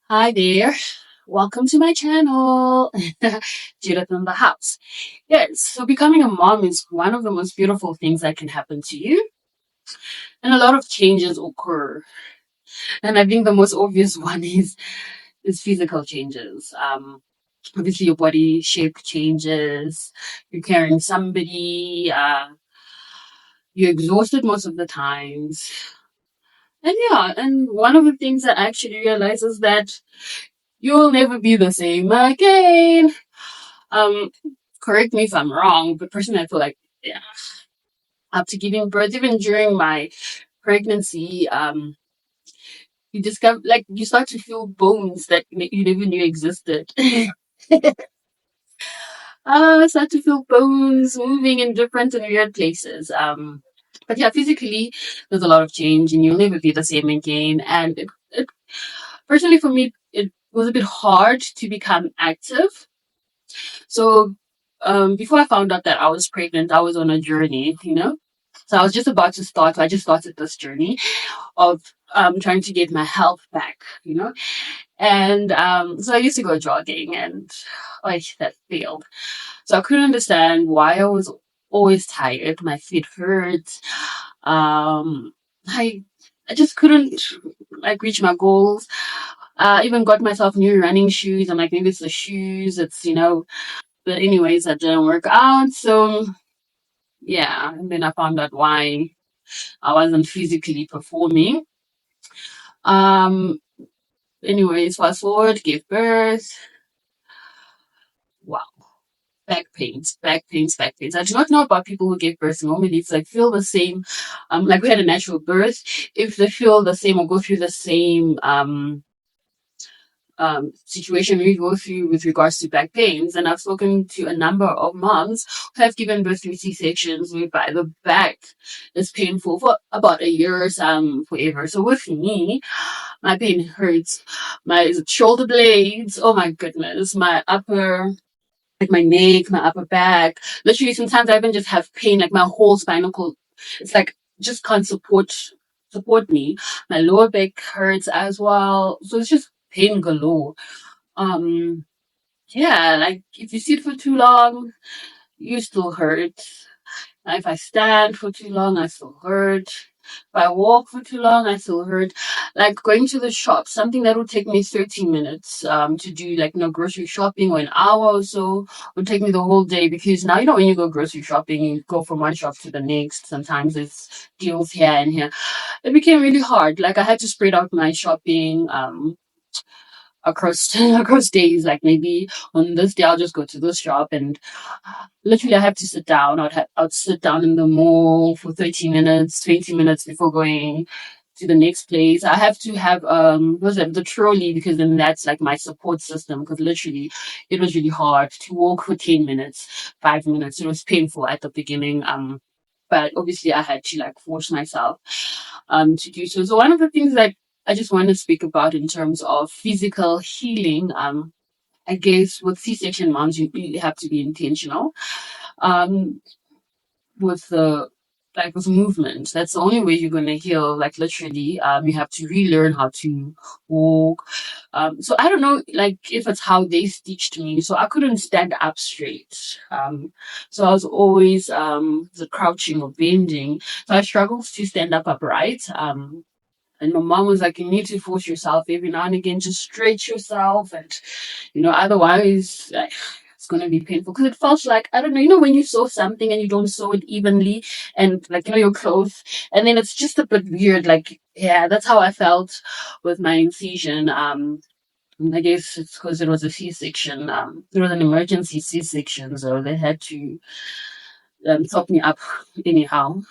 Hi there. Welcome to my channel, Judith in the house. Yes, so becoming a mom is one of the most beautiful things that can happen to you, and a lot of changes occur. And I think the most obvious one is physical changes. Obviously, your body shape changes. You're carrying somebody. You're exhausted most of the times. And yeah, and one of the things that I actually realize is that you'll never be the same again. Um, Correct me if I'm wrong, but personally, I feel like yeah, after giving birth, even during my pregnancy, you discover like you start to feel bones that you never knew existed. Start to feel bones moving in different and weird places. But yeah, physically, there's a lot of change, and you'll never be the same again. And personally, for me, it was a bit hard to become active. So before I found out that I was pregnant, I was on a journey. So I was just about to start. So I just started this journey of trying to get my health back. And so I used to go jogging and like that failed. So I couldn't understand why I was always tired. My feet hurt. Um, I I just couldn't like reach my goals. I even got myself new running shoes. I'm like, maybe it's the shoes. It's. But anyways, that didn't work out. So yeah, and then I found out why I wasn't physically performing. Um, Anyways, fast forward, gave birth. Wow. Back pains, back pains, back pains. I do not know about people who gave birth normally. It's like feel the same. Like we had a natural birth. If they feel the same or go through the same situation we go through with regards to back pains. And I've spoken to a number of moms who have given birth through C-sections whereby the back is painful for about a year or some forever. So with me, my pain hurts. My shoulder blades, oh my goodness, my upper, like my neck, my upper back. Literally, sometimes I even just have pain, like my whole spinal cord. It's like just can't support me. My lower back hurts as well. So it's just pain galore. Um, yeah, like if you sit for too long, you still hurt. If I stand for too long, I still hurt. If I walk for too long, I still hurt. Like going to the shop, something that would take me 30 minutes to do like grocery shopping or an hour or so would take me the whole day because now when you go grocery shopping, you go from one shop to the next. Sometimes it's deals here and here. It became really hard. Like I had to spread out my shopping. Across across days. Like maybe on this day I'll just go to this shop and literally I have to sit down. I'd sit down in the mall for 30 minutes, 20 minutes before going to the next place. I have to have what's that, the trolley because then that's like my support system because literally it was really hard to walk for 10 minutes, 5 minutes. It was painful at the beginning. But obviously I had to like force myself to do so. So one of the things that I just want to speak about in terms of physical healing, I guess with C-section moms, you really have to be intentional. Um, with the like with movement, that's the only way you're gonna heal. Like literally, you have to relearn how to walk. So I don't know, like if it's how they stitched me. So I couldn't stand up straight. So I was always the crouching or bending. So I struggled to stand up upright. And my mom was like, you need to force yourself every now and again, just stretch yourself. And, otherwise like, it's going to be painful. Because it felt like, I don't know, when you sew something and you don't sew it evenly and like, your clothes. And then it's just a bit weird. Like, yeah, that's how I felt with my incision. I guess it's because it was a C-section. It was an emergency C-section. So they had to top me up anyhow.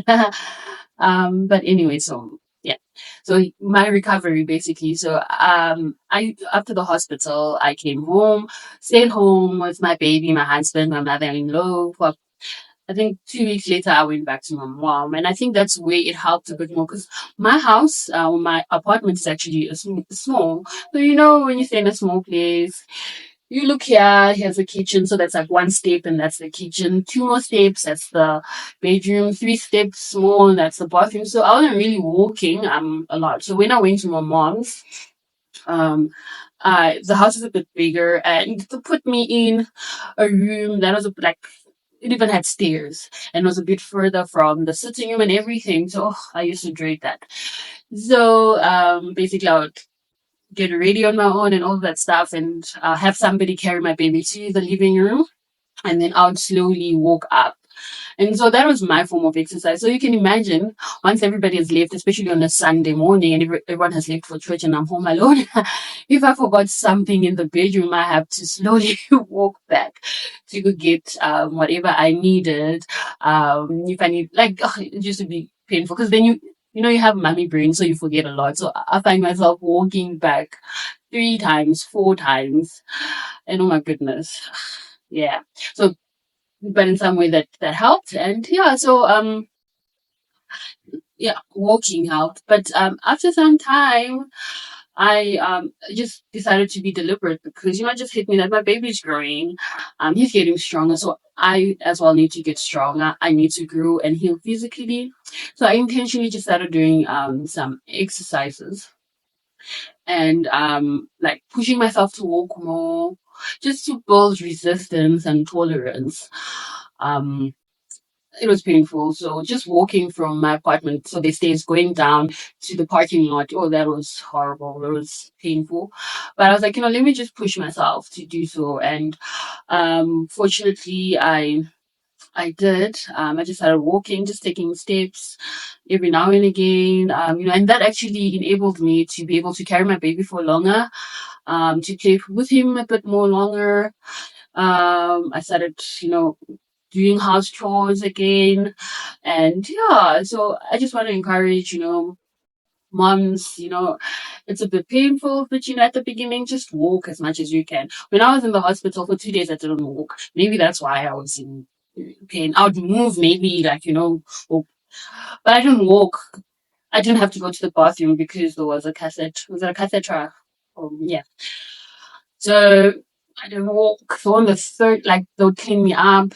But anyway, so yeah. So my recovery basically. So I after the hospital, I came home, stayed home with my baby, my husband, my mother-in-law. For I think 2 weeks later, I went back to my mom, and I think that's where it helped a bit more because my house, my apartment is actually small. So when you stay in a small place, you look here, here's a kitchen, so that's like one step, and that's the kitchen. Two more steps, that's the bedroom. Three steps more, and that's the bathroom. So I wasn't really walking a lot. So when I went to my mom's, Um, the house is a bit bigger, and to put me in a room that was like it even had stairs and was a bit further from the sitting room and everything. So I used to dread that. So basically, I would get ready on my own and all that stuff, and have somebody carry my baby to the living room, and then I would slowly walk up. And so that was my form of exercise. So you can imagine once everybody has left, especially on a Sunday morning, and everyone has left for church and I'm home alone, if I forgot something in the bedroom, I have to slowly walk back to go get whatever I needed. If I need, like, it used to be painful because then you have mommy brain, so you forget a lot. So I find myself walking back 3 times, 4 times, and oh my goodness, yeah. So but in some way that helped. And yeah, so yeah, walking helped. But after some time, I just decided to be deliberate because it just hit me that my baby's growing, he's getting stronger, so I as well need to get stronger. I need to grow and heal physically, so I intentionally just started doing some exercises and like pushing myself to walk more, just to build resistance and tolerance. Um, it was painful. So just walking from my apartment, so the stairs going down to the parking lot, oh, that was horrible. It was painful. But I was like, let me just push myself to do so. And fortunately, I did. I just started walking, just taking steps every now and again. And that actually enabled me to be able to carry my baby for longer, to play with him a bit more longer. I started, doing house chores again. And yeah, so I just want to encourage, moms, it's a bit painful, but at the beginning, just walk as much as you can. When I was in the hospital for 2 days, I didn't walk. Maybe that's why I was in pain. I would move maybe like, walk. But I didn't walk. I didn't have to go to the bathroom because there was a cassette. Was it a catheter? Yeah. So I didn't walk. So on the third, like, they'll clean me up.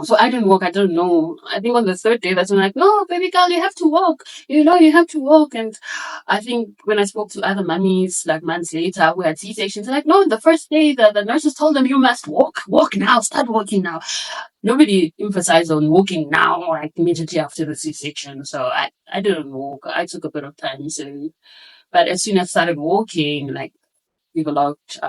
So I didn't walk. I don't know. I think on the third day, that's when like, no, baby girl, you have to walk. You have to walk. And I think when I spoke to other mummies, like months later, who had C-sections, they're like, no, the first day the nurses told them you must walk now, start walking now. Nobody emphasized on walking now, like immediately after the C-section. So I didn't walk. I took a bit of time. So, but as soon as I started walking, like, developed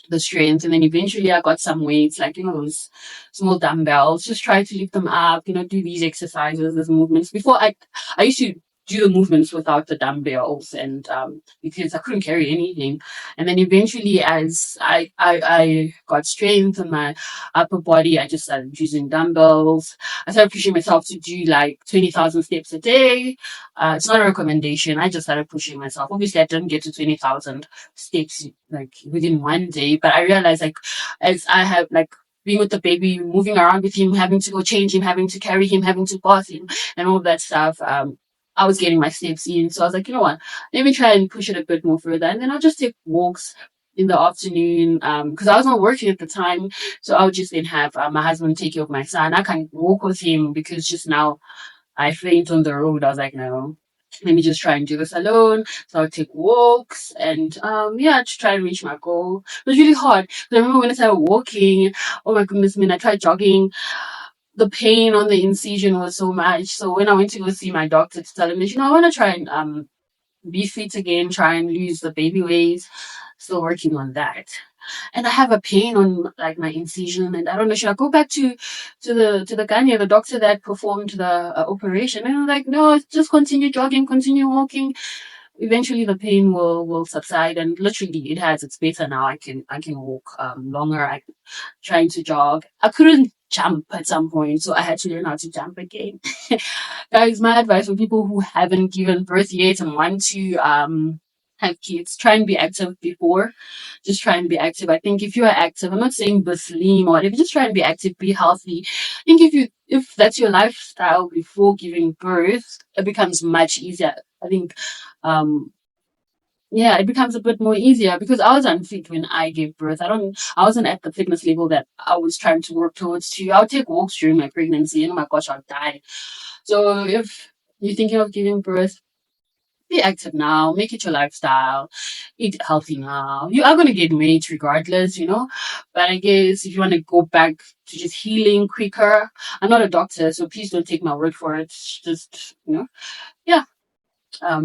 the strength, and then eventually I got some weights, like those small dumbbells. Just try to lift them up, do these exercises, these movements. Before I used to do the movements without the dumbbells, and because I couldn't carry anything. And then eventually, as I got strength in my upper body, I just started using dumbbells. I started pushing myself to do like 20,000 steps a day. It's not a recommendation. I just started pushing myself. Obviously, I didn't get to 20,000 steps like within one day, but I realized, like, as I have like being with the baby, moving around with him, having to go change him, having to carry him, having to bath him, and all of that stuff. I was getting my steps in, so I was like, you know what? Let me try and push it a bit more further, and then I'll just take walks in the afternoon, because I was not working at the time, so I would just then have my husband take care of my son. I can't walk with him because just now I faint on the road. I was like, no, let me just try and do this alone. So I'll take walks and yeah, to try and reach my goal. It was really hard. 'Cause I remember when I started walking, oh my goodness, man, I tried jogging. The pain on the incision was so much. So when I went to go see my doctor to tell him, I want to try and be fit again, try and lose the baby weight. Still working on that. And I have a pain on like my incision, and I don't know, should I go back to the gynae, the doctor that performed the operation? And I'm like, no, just continue jogging, continue walking. Eventually, the pain will subside, and literally, it has. It's better now. I can walk longer. I trying to jog. I couldn't jump at some point, so I had to learn how to jump again. Guys, my advice for people who haven't given birth yet and want to have kids, try and be active before. Just try and be active. I think if you are active, I'm not saying be slim or whatever, just try and be active, be healthy. I think if that's your lifestyle before giving birth, it becomes much easier. I think um yeah, it becomes a bit more easier because I was unfit when I gave birth. I wasn't at the fitness level that I was trying to work towards to. I would take walks during my pregnancy and oh my gosh, I'll die. So if you're thinking of giving birth, be active now, make it your lifestyle, eat healthy now. You are going to get weight regardless. But I guess if you want to go back to just healing quicker, I'm not a doctor, so please don't take my word for it. Just, yeah,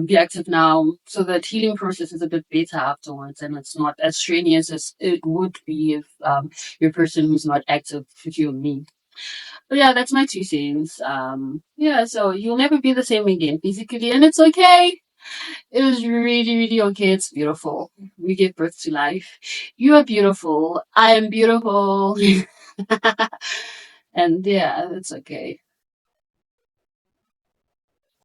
be active now so that healing process is a bit better afterwards and it's not as strenuous as it would be if you're a person who's not active with you and me. But yeah, that's my 2 cents. Yeah, so you'll never be the same again physically, and it's okay. It was really, really okay. It's beautiful. We give birth to life. You are beautiful. I am beautiful. And yeah, it's okay.